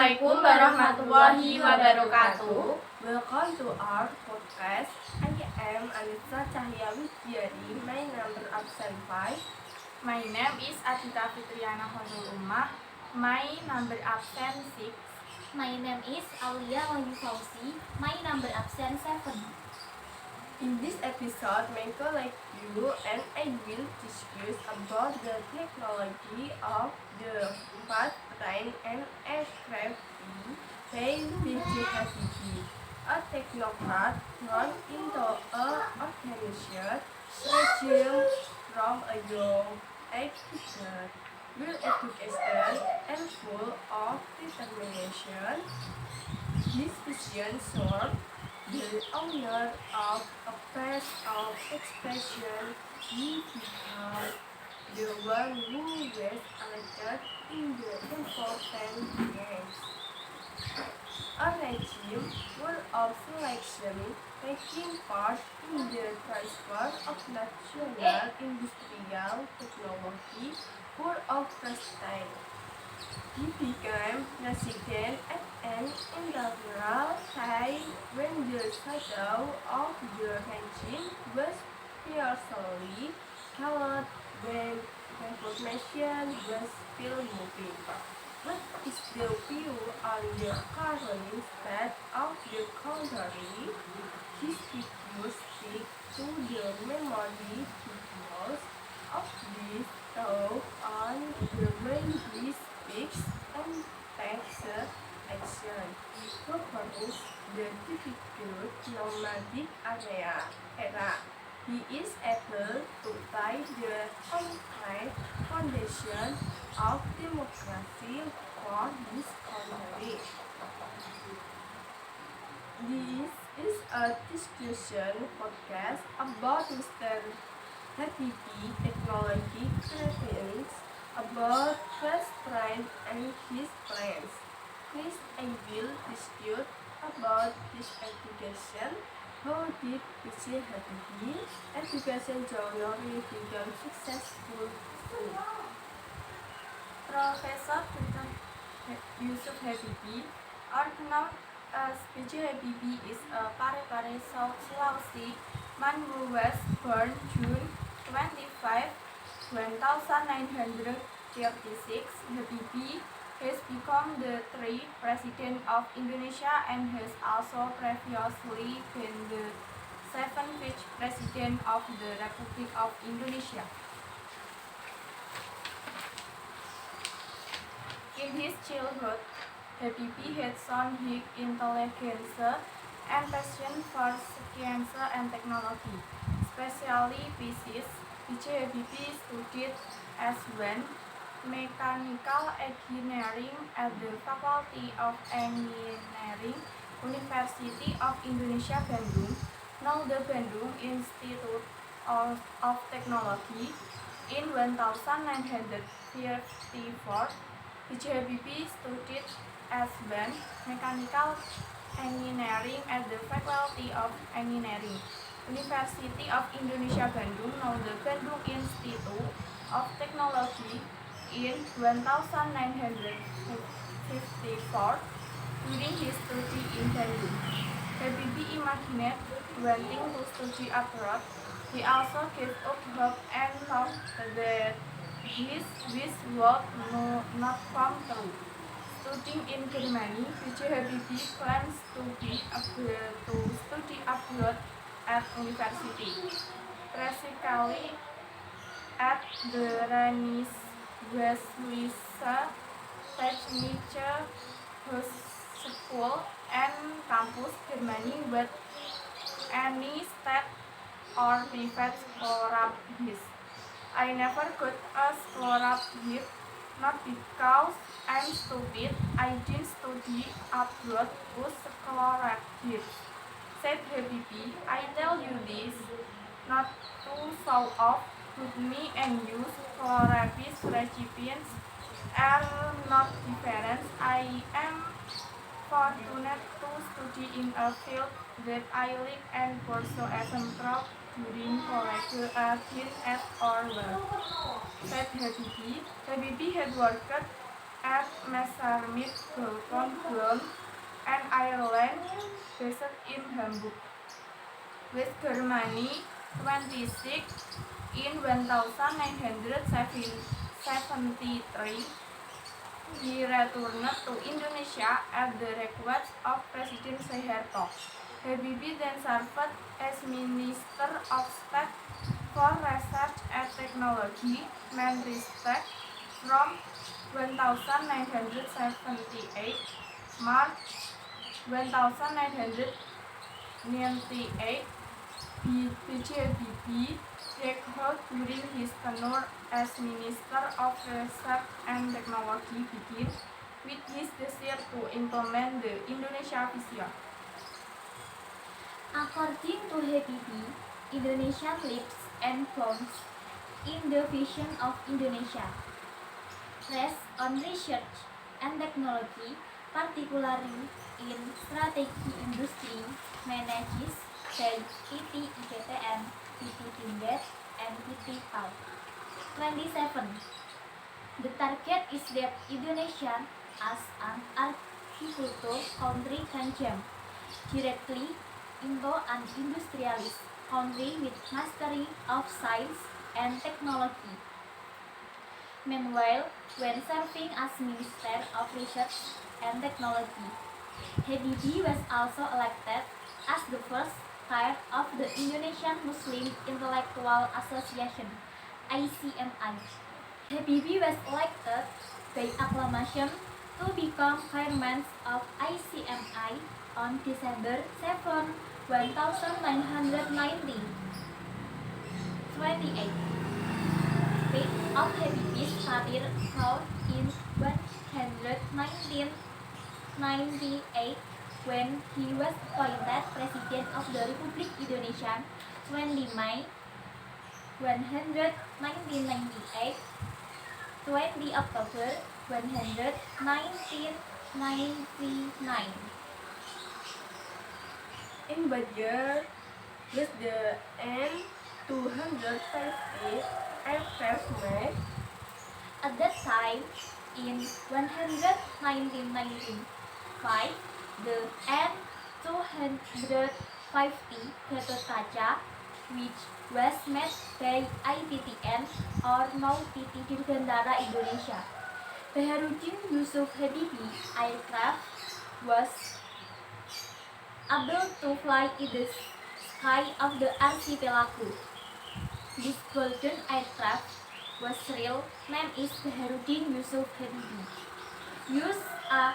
Assalamualaikum warahmatullahi wabarakatuh. Welcome to our podcast. I am Anissa Cahya Widyadi. My number absent 5. My name is Adita Fitriana Khonul Ummah. My number absent 6. My name is Aulia Wahyu Fauzi. My number absent 7. In this episode, my colleague you and I will discuss about the technology of the fast train and aircraft by B.J. Habibie, a technocrat thrown into an organization ranging from a young age well educated and full of determination. His vision served the owner of a place of expression. He became the one who was elected in the important games. A regime full of selection, taking part in the transfer of national industrial technology full of prestige. He became president at an inaugural time when the shadow of the regime was fiercely colored, when reformation was still moving. What is the view on the current state of the country? His figures speak to the memory because of this talk on the way he speaks and takes action. Covers the difficult nomadic era. He is able to tie the concrete foundation of democracy for this country. This is a discussion podcast about Mr. Habibie technology creations, about fast train and his plans. Next, I will discuss about his education. How did B.J. Habibie education journey become successful? Professor Dr. Yusuf Habibie, or known as B.J. Habibie, is a Parepare, South Sulawesi man who was born June 25, 1936. Habibie has become the third President of Indonesia and has also previously been the 7th President of the Republic of Indonesia. In his childhood, Habibie had shown his intelligence and passion for science and technology, especially physics. B.J. Habibie studied as one mechanical engineering at the Faculty of Engineering, University of Indonesia Bandung, now the Bandung Institute of Technology. In 1954, B.J. Habibie studied as one mechanical engineering at the Faculty of Engineering, University of Indonesia Bandung, now the Bandung Institute of Technology. In 1954, during his study in Bandung, Habibie imagined wanting to study abroad. He also gave up hope and thought that his wish would not come true. Studying in Germany, B.J. Habibie plans to study abroad at university, specifically at the Rhein-Westphalische Technische Hochschule and Campus, Germany, with any state or private scholarship. I never got a scholarship, not because I'm stupid. I didn't study abroad with scholarships, said Habibie. I tell you this not to show off. With me and you, scholarship recipients are not different. I am fortunate to study in a field that I like and pursue as a proud during college at Orwell, said Habibie. Habibie had worked at Messerschmitt Vulcan Ground and Ireland based in Hamburg. West Germany 26 in 1973. He returned to Indonesia at the request of President Suharto. Habibie then served as Minister of State for Research and Technology, Menristek, from 1978 March 1998. B.J. Habibie recalled during his tenure as Minister of Research and Technology began with his desire to implement the Indonesia Vision. According to Habibie, Indonesia leaps and bounds in the vision of Indonesia. Rests on research and technology, particularly in strategy industry, manages by PT IGTN, PT Pindad, and PT PAU. 27. The target is that Indonesia, as an agricultural country, can jump directly into an industrialist country with mastery of science and technology. Meanwhile, when serving as Minister of Research and Technology, Habibie was also elected as the first chair of the Indonesian Muslim Intellectual Association, ICMI. Habibie was elected by acclamation to become chairman of ICMI on December 7, 1990. 28. Fate of Habibie's career caught in 1998 when he was appointed President of the Republic Indonesia 20 May 1998, 20 October 1999. In Badger was the N250 aircraft made. At that time, in 1995, the N250 Gatotkaca, which was made by IPTN or now PT Dirgantara Indonesia, Baharudin Yusuf Habibie aircraft, was able to fly in the sky of the archipelago. This golden aircraft, whose real name is Baharudin Yusuf Habibie, used a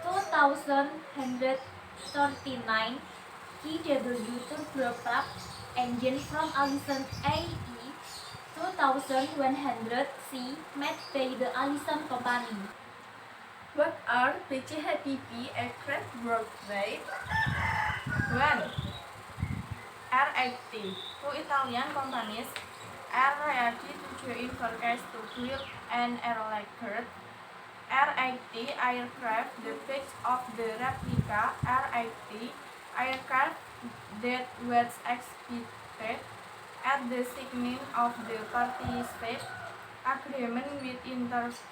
2139 kW turboprop engine from Allison AE 2100C made by the Allison Company. What are B.J. Habibie aircraft work rate? 1. R80. Two Italian companies are ready to join forecast to build an aircraft. R80 aircraft, the base of the replica R80 aircraft that was exhibited at the signing of the party-state agreement with investors.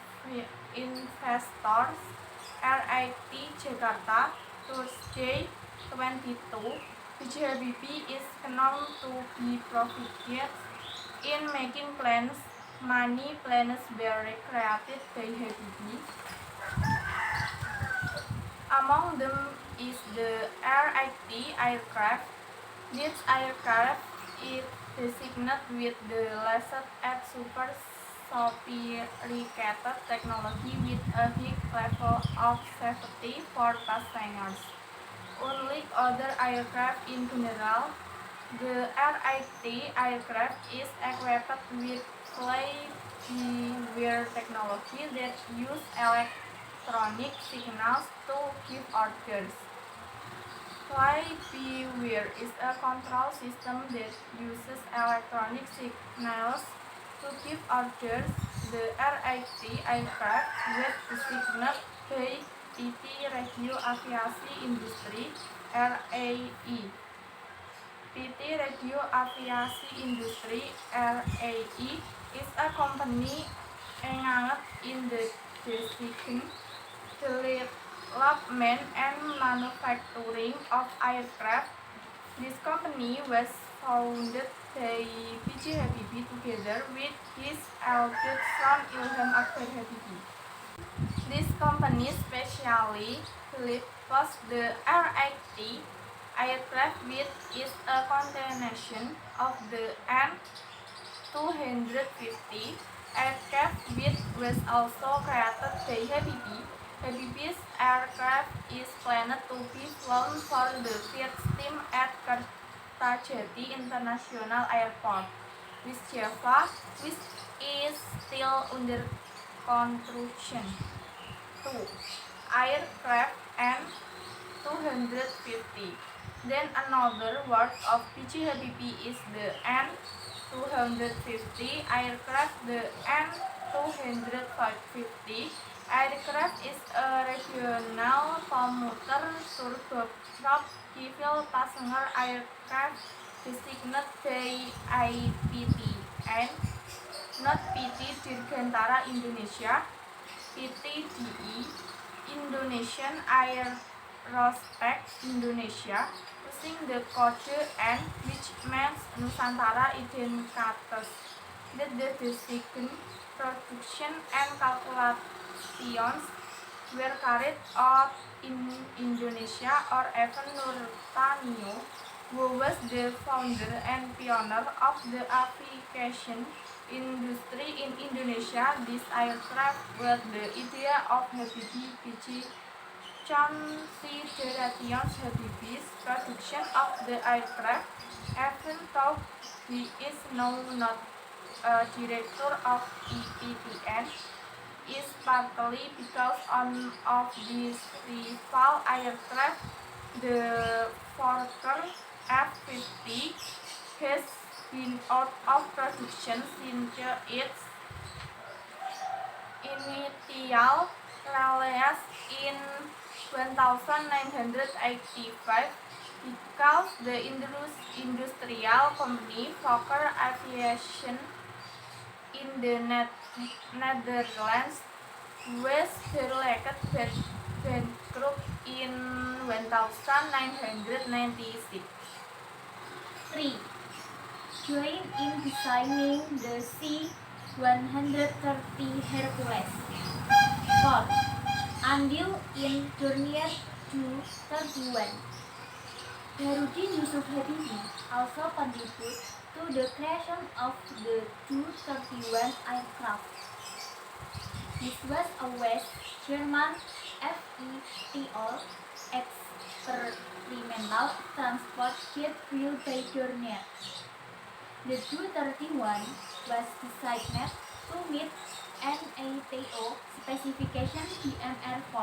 R80 Jakarta, Thursday 22. B.J. Habibie is known to be proficient in making plans. Many plans were created by Habibie. Among them is the R80 aircraft. This aircraft is designed with the latest and super sophisticated technology with a high level of safety for passengers. Unlike other aircraft in general, the R80 aircraft is equipped with fly-by-wire technology that uses electronic signals to give orders. Fly-by-wire is a control system that uses electronic signals to give orders. The R80 aircraft was designed by PT Regio Aviasi Industri (RAI). PT Regio Aviasi Industri (RAI) is a company engaged in the design, development and manufacturing of aircraft. This company was founded by B.J. Habibie together with his eldest son Ilham Akbar Habibie. This company specially develops the R-80 aircraft, which is a continuation of the N250 aircraft, which was also created by Habibie. Habibie's aircraft is planned to be flown for the first time at Kertajati International Airport, West Java, which is still under construction. 2. Aircraft N250. Then another work of B.J. Habibie is the N250 aircraft. The N250 aircraft is a regional commuter turboprop civil passenger aircraft designed by IPT and not PT Dirgantara Indonesia, PTDI, Indonesian Aerospace Indonesia, using the code N, which means Nusantara Identitas. The design, production and calculations were carried out in Indonesia, or even Nurtanio, who was the founder and pioneer of the aviation industry in Indonesia. This aircraft was the idea of Habibie. B.J. considerations Habibie's production of the aircraft, even though he is now not a director of IPTN, is partly because on of these rival aircraft, the Fokker F-50 has been out of production since its initial release in 1985, because the industrial company Fokker Aviation in the Netherlands was declared bankrupt in 1996. 3. Join in designing the C-130 Hercules. 4. Andil in Dornier 231. Darudin Yusuf Habibie also contributed to the creation of the 231 aircraft. This was a West German FETO experimental transport jet built by Dornier. The 231 was designed to meet NATO specification BMR-4,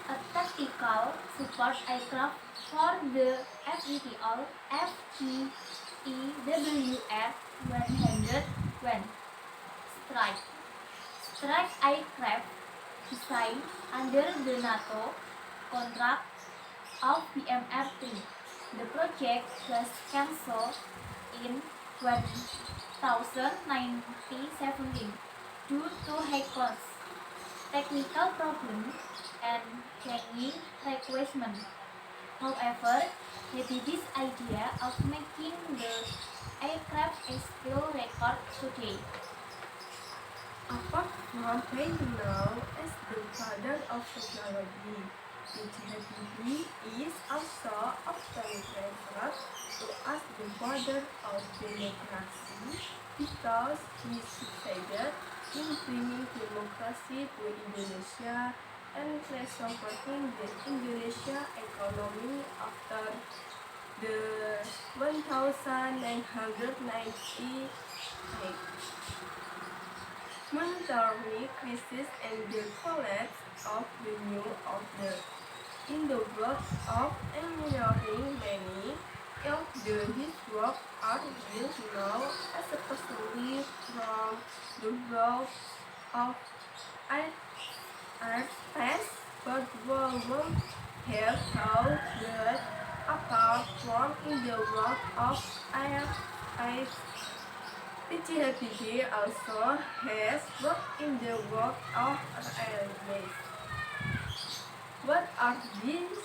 a tactical support aircraft for the FETO FGTWR-101 strike aircraft designed under the NATO contract of BMR-3. The project was cancelled in 2017 due to high costs, technical problems, and changing requirements. However, Habibie's idea of making the aircraft is still record today. Apart from being known as the father of technology, B.J. Habibie is also often referred to as the father of democracy, because he succeeded in bringing democracy to Indonesia and resupporting the Indonesia economy after the 1998 monetary crisis and the collapse of the New Order. In the words of engineering, many of his work are well known, especially from the world of airspace, but one have held that apart from in the world of airspace, PT Habibie also has worked in the world of railways. What are these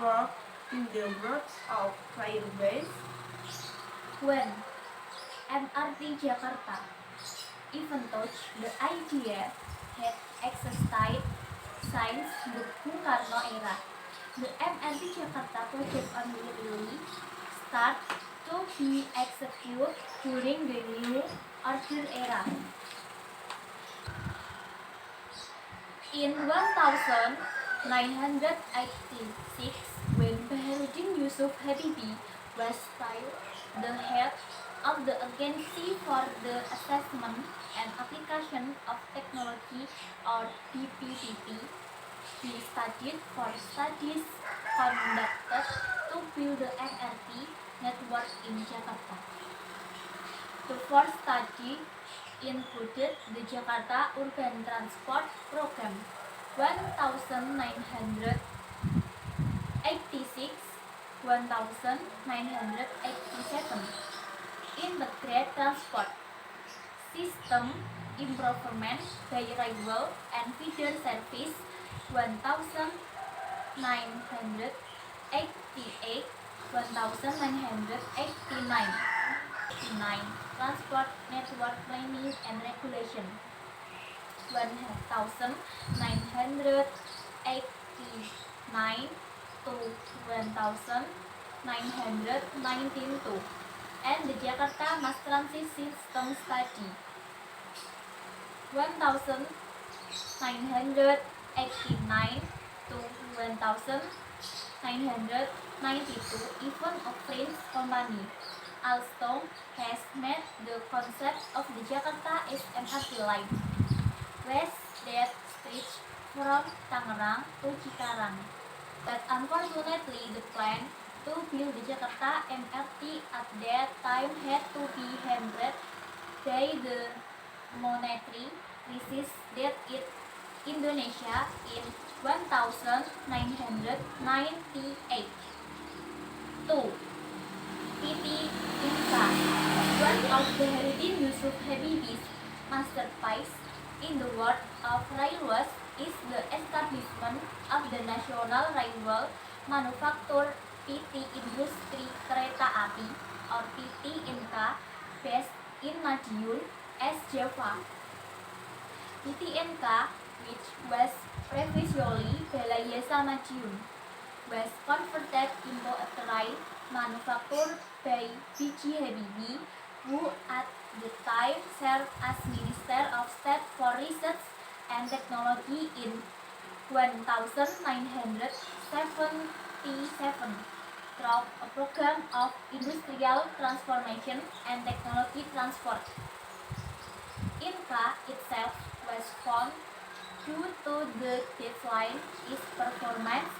work in the world of railways? When MRT Jakarta, even though the idea had existed since the Bung Karno era, the MRT Jakarta project only really started to be executed during the New Order era. In 1986, when Baharudin Yusuf Habibie was still the head of the Agency for the Assessment and Application of Technology or BPPT, he studied for studies conducted to build the MRT network in Jakarta. The first study included the Jakarta Urban Transport Program 1986-1987, Integrated Transport System Improvement by Railway and Feeder Service 1988-1989, Transport Network Planning and Regulation 1989 to 1992, and the Jakarta Mass Transit System Study 1989 to 1992. Even a French company, Alstom, has made the concept of the Jakarta MRT line west that stretch from Tangerang to Cikarang. But unfortunately, the plan to build the Jakarta MRT at that time had to be hampered by the monetary crisis that hit Indonesia in 1998. 2. PT Inka, one of Baharudin Yusuf Habibie's masterpieces in the world of railways is the establishment of the National Railway Manufacture PT Industri Kereta Api or PT Inka, based in Madiun, Java. PT Inka, which was previously Balai Madiun, was converted into a train manufactured by B.J. Habibie, who at the time served as Minister of State for Research and Technology in 1977 through a program of industrial transformation and technology transfer. Inka itself was formed due to the decline its performance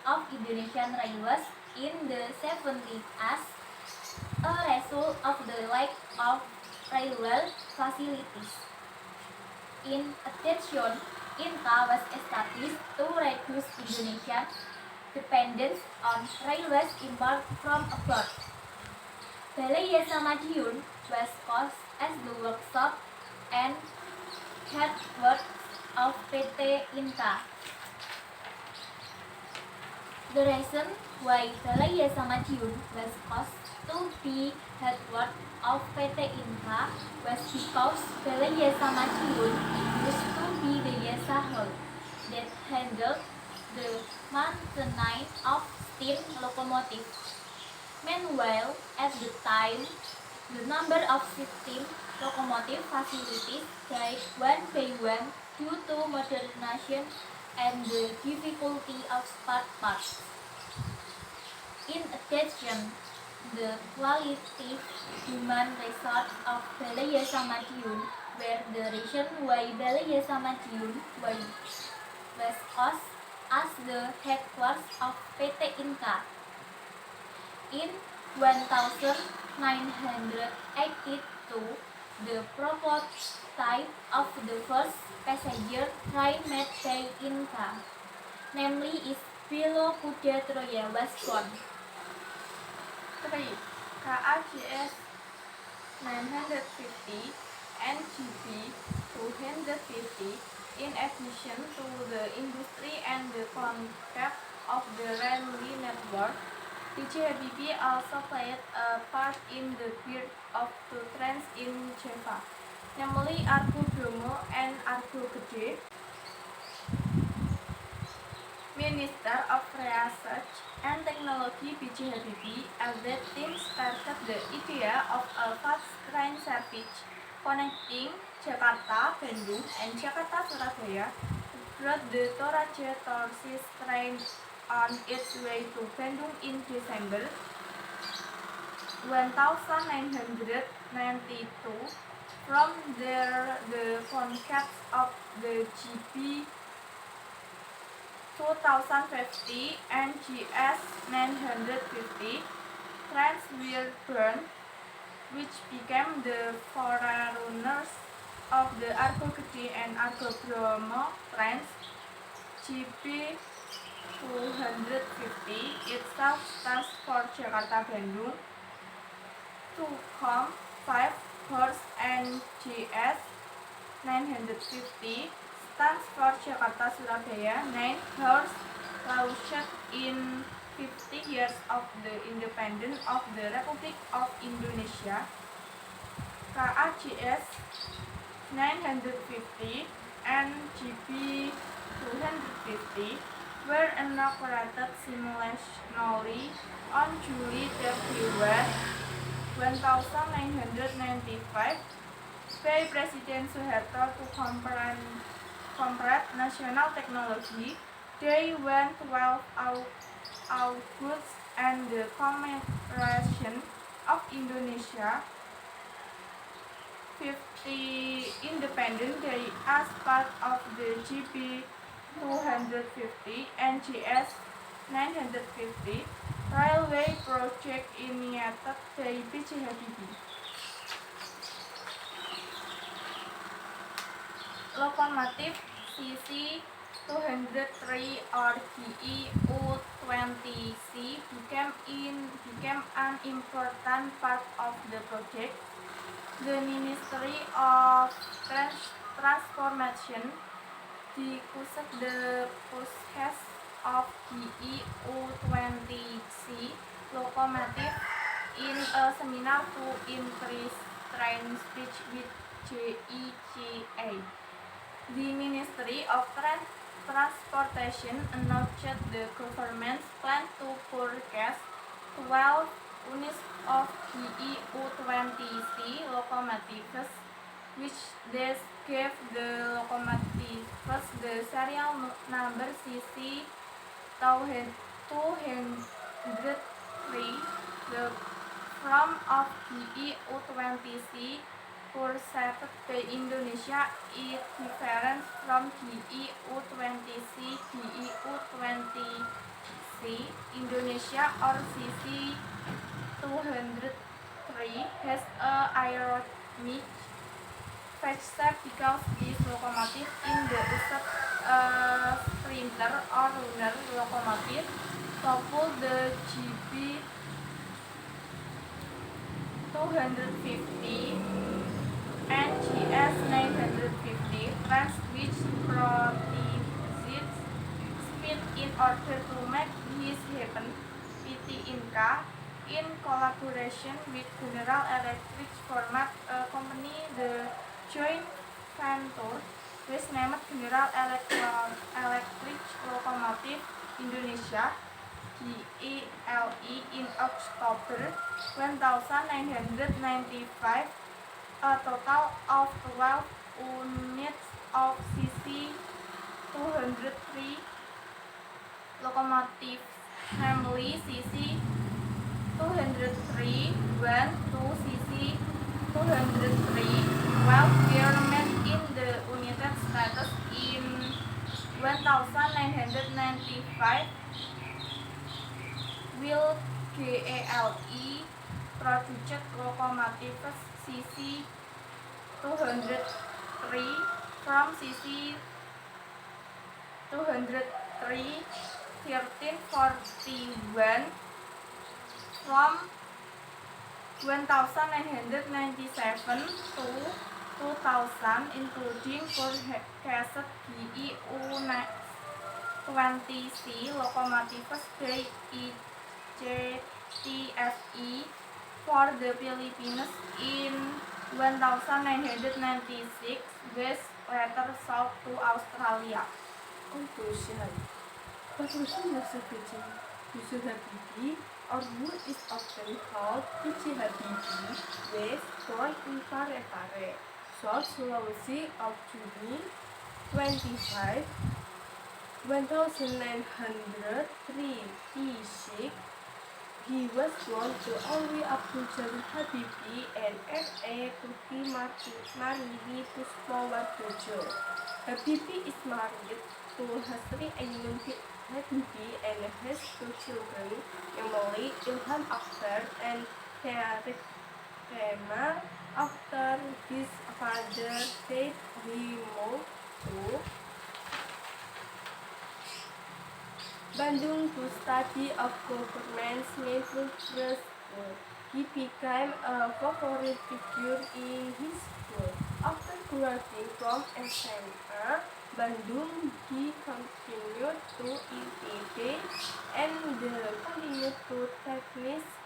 of Indonesian railways in the 70s as a result of the lack of railway facilities. In addition, Inka was established to reduce Indonesia's dependence on railways import from abroad. Balai Madiun was caused as the workshop and headquarters of PT Inka. The reason why Balai Madiun was caused to be headquarters of PT Inka was because Balai Madiun used to be the Yasa Hall that handled the maintenance of steam locomotives. Meanwhile, at the time, the number of steam locomotive facilities died one by one due to modernization and the difficulty of spare parts. In addition, the qualitative human resources of Balai Madiun were the reason why Balai Madiun was caused as the headquarters of PT Inka. In 1982, the prototype of the first passenger train made by Inka, namely is Belo Kuda Troya, was born. 3. KAJS 950 and GB 250. In addition to the industry and the concept of the Renli network, DJ Habibie also played a part in the birth of two trains in Java, namely Argo Bromo and Argo Gede. Minister of Research and Technology B.J. Habibie at that time started the idea of a fast train service connecting Jakarta, Bandung, and Jakarta, Surabaya. Brought the Toraja Torsis train on its way to Bandung in December 1992. From there, the concepts of the GB 2050 and GS 950 trains were born, which became the forerunners of the Argo Gede and Argo Bromo trains. GB 250 itself stands for Jakarta Bandung, 2,5 horse, and GS 950 stands for Jakarta Surabaya 9 horse. Launched in 50 years of the independence of the Republic of Indonesia, KAJS 950 and GB 250 were inaugurated simultaneously on July 31, 1995 by President Suharto to comrade national technology. Day when 12 August and the commemoration of Indonesia 50 Independence Day as part of the GB 250 and GS 950 railway project initiated by B.J. Habibie. Locomotive CC 203 or GE-020C became an important part of the project. The Ministry of Transformation discussed the purchase of GE-020C locomotive in a seminar to increase train speed with JEGA. The Ministry of Transportation announced the government's plan to purchase 12 units of GE-020C locomotives, which thus gave the locomotives the serial number CC 203. The firm of GE-020C purchased by Indonesia is different from GE-020C. GE-020C Indonesia or CC 203 has a aerodynamic feature because this locomotive in the used sprinter or runner locomotive coupled the GB 250 and GS 950 trains which provides speed in order to make this happen. PT Inka, in collaboration with General Electric, formed a company, the joint venture, was named General Electric Locomotive Indonesia GELE in October 1995. A total of 12 units of CC 203 locomotives, namely CC 203 1 to CC 203 12 were made in the United States in 1995. Will GELE produced locomotives CC 203 from CC 203 1341 from 1997 to 2000, including forecasted GE-U-20C locomotives by EJTFE for the Philippines in 1996, was later sold to Australia. Conclusion. Construction Yusuf Habibie, or who is often called PJ Habibie, was born in Parepare, South Sulawesi on Juni 25, 1936. He was born to Alwi Abdul Jalil Habibie and F.A. Tuti Marini Puspawardojo. Habibie is married to Hasri Ainun Habibie and has two children, namely Ilham Akhtar and Tariq Kemal. After his father died, he moved to Bandung to study of government middle school. He became a favorite figure in his school. After graduating from SMA Bandung, he continued to ITB and continued to Technics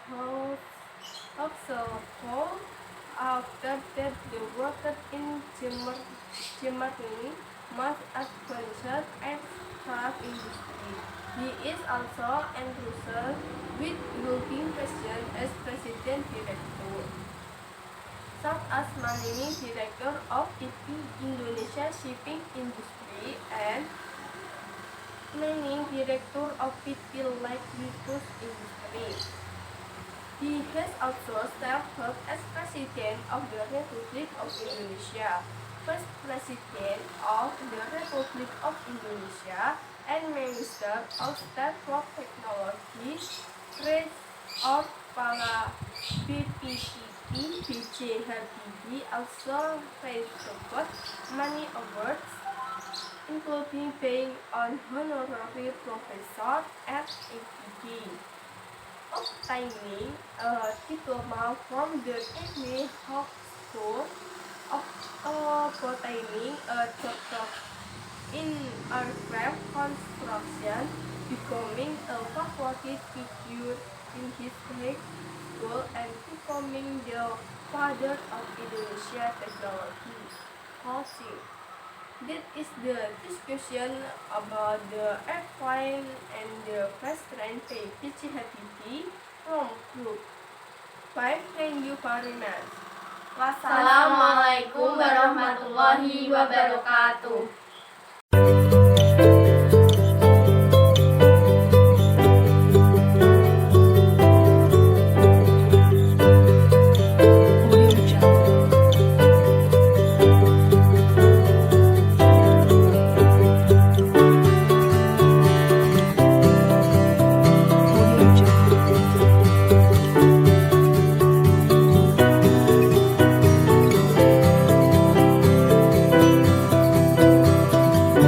Hochschule. After that, he worked in Germany, much advanced and craft industry. He is also entrusted with European President as President Director, such as Managing Director of IP Indonesia Shipping Industry and Managing Director of PT Liquidus Industry. He has also served as President of the Republic of Indonesia, First President of the Republic of Indonesia, and Minister of State for Technology. Praise of para BPTP PJ Habibie also received many awards, including being an honorary professor at APD, obtaining a diploma from the Technical School, obtaining a doctorate in aircraft construction, becoming a favorite figure in his grade school, and becoming the father of Indonesia technology. That is the discussion about the airplane and the President PJ Habibie from Group 5. Thank you very much. Wassalamualaikum warahmatullahi wabarakatuh.